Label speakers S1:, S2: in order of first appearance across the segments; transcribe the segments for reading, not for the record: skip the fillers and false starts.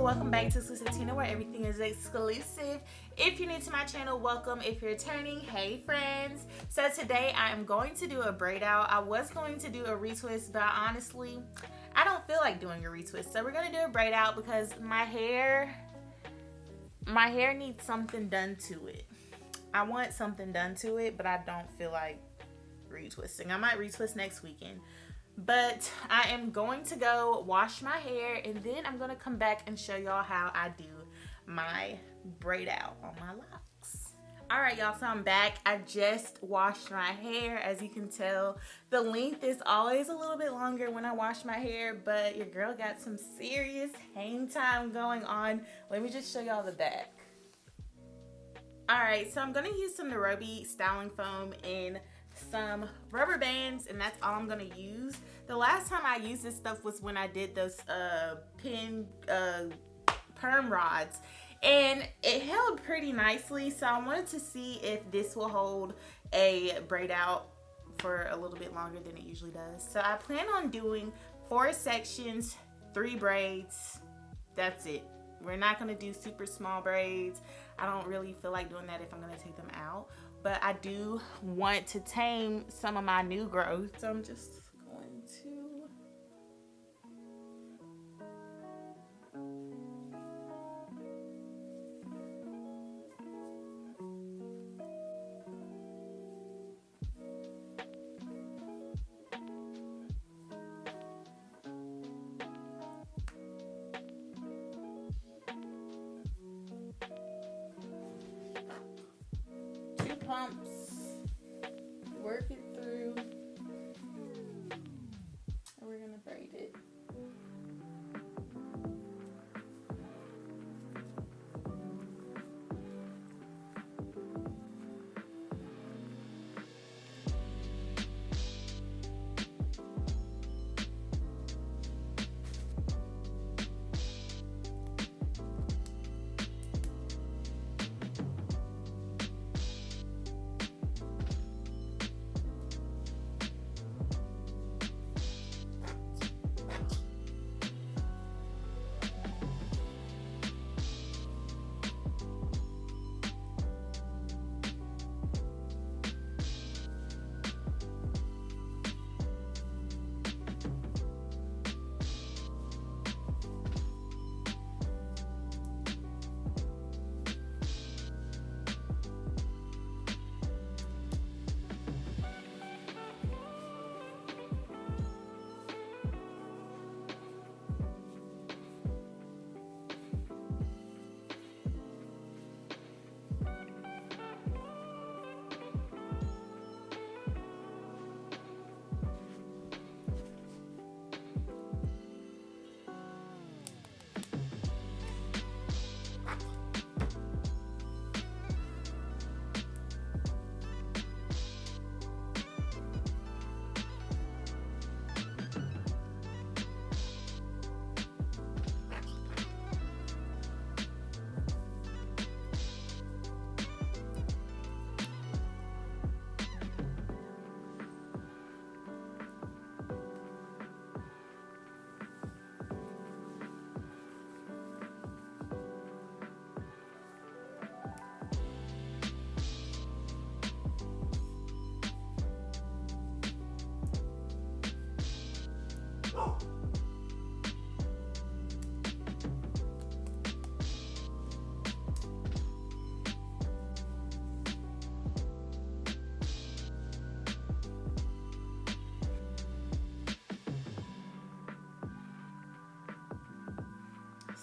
S1: welcome back to Exclusive Tina, where everything is exclusive. If you're new to my channel, welcome. If you're returning, hey friends. So today I am going to do a braid out. I was going to do a retwist, but honestly, I don't feel like doing a retwist. So we're gonna do a braid out because my hair needs something done to it. I want something done to it, but I don't feel like retwisting. I might retwist next weekend. But I am going to go wash my hair, and then I'm going to come back and show y'all how I do my braid out on my locks. Alright y'all, so I'm back. I just washed my hair. As you can tell, the length is always a little bit longer when I wash my hair, but your girl got some serious hang time going on. Let me just show y'all the back. Alright, so I'm going to use some Nairobi styling foam and some rubber bands, and that's all I'm gonna use. The last time I used this stuff was when I did those perm rods, and it held pretty nicely, so I wanted to see if this will hold a braid out for a little bit longer than it usually does. So I plan on doing 4 sections, 3 braids. That's it. We're not gonna do super small braids. I don't really feel like doing that if I'm gonna take them out. But I do want to tame some of my new growth. So I'm just going to... pumps, work it through, and we're gonna braid it.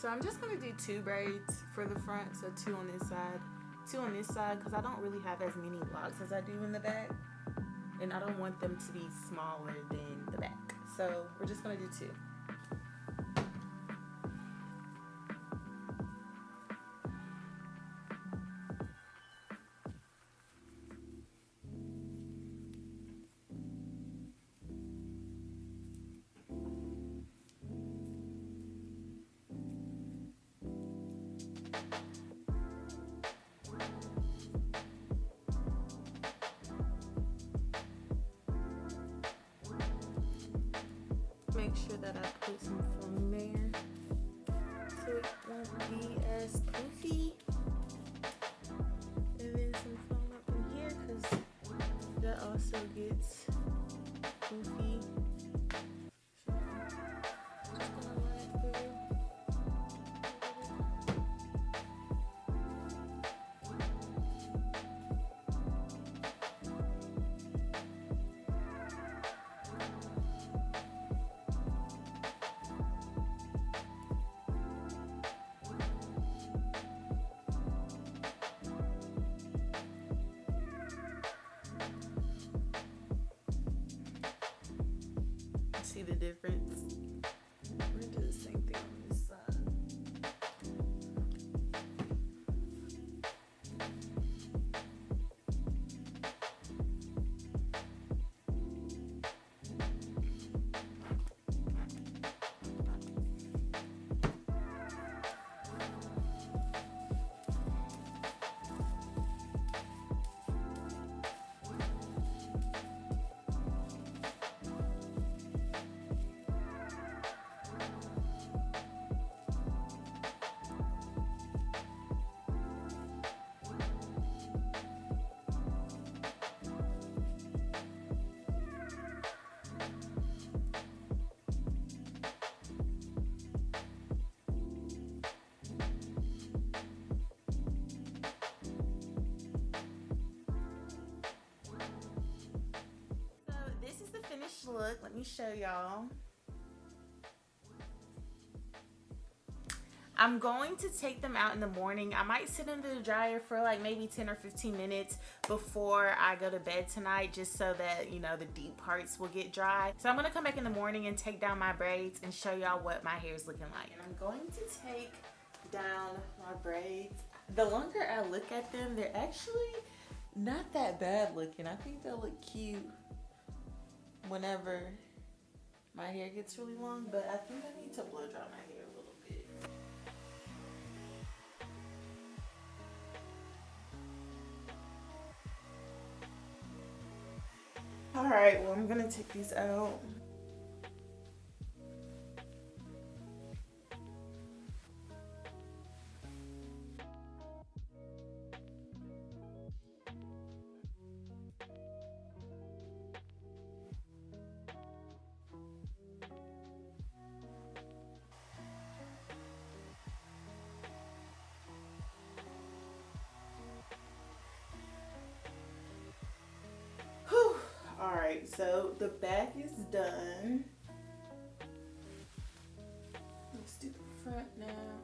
S1: So I'm just gonna do 2 braids for the front, so 2 on this side, 2 on this side, because I don't really have as many locks as I do in the back, and I don't want them to be smaller than the back. So we're just gonna do 2. make sure that I put some foam there so it won't so it gets goofy. Just gonna run it through. See the difference? We're gonna do the same thing on this side. Finished look. Let me show y'all. I'm going to take them out in the morning. I might sit under the dryer for like maybe 10 or 15 minutes before I go to bed tonight, just so that, you know, the deep parts will get dry. So I'm gonna come back in the morning and take down my braids and show y'all what my hair is looking like. And I'm going to take down my braids. The longer I look at them, they're actually not that bad looking. I think they'll look cute whenever my hair gets really long, but I think I need to blow dry my hair a little bit. All right, well, I'm gonna take these out. Alright, so the back is done. Let's do the front now.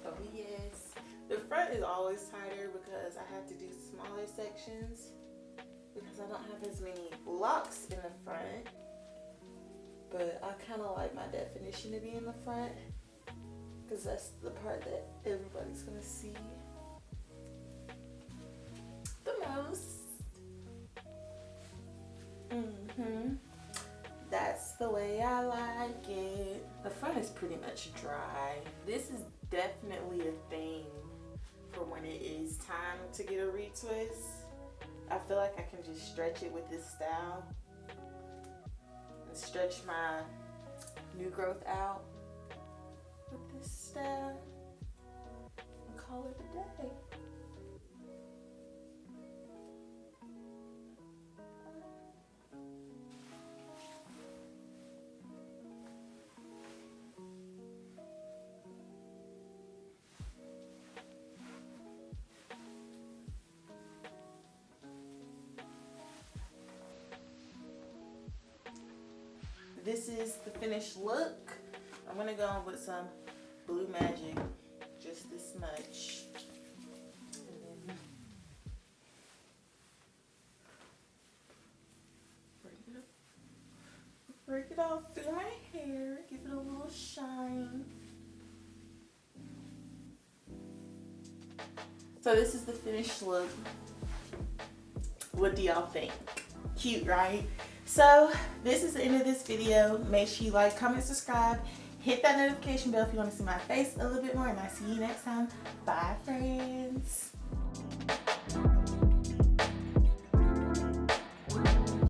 S1: Oh yes. The front is always tighter because I have to do smaller sections because I don't have as many locks in the front. But I kind of like my definition to be in the front because that's the part that everybody's gonna see the most. That's the way I like it. The front is pretty much dry. This is definitely a thing for when it is time to get a retwist. I feel like I can just stretch it with this style and stretch my new growth out with this style and call it a day. This is the finished look. I'm gonna go in with some Blue Magic, just this much. And then break it off through my hair, give it a little shine. So this is the finished look. What do y'all think? Cute, right? So this is the end of this video. Make sure you like, comment, subscribe, hit that notification bell if you want to see my face a little bit more, and I'll see you next time. Bye, friends.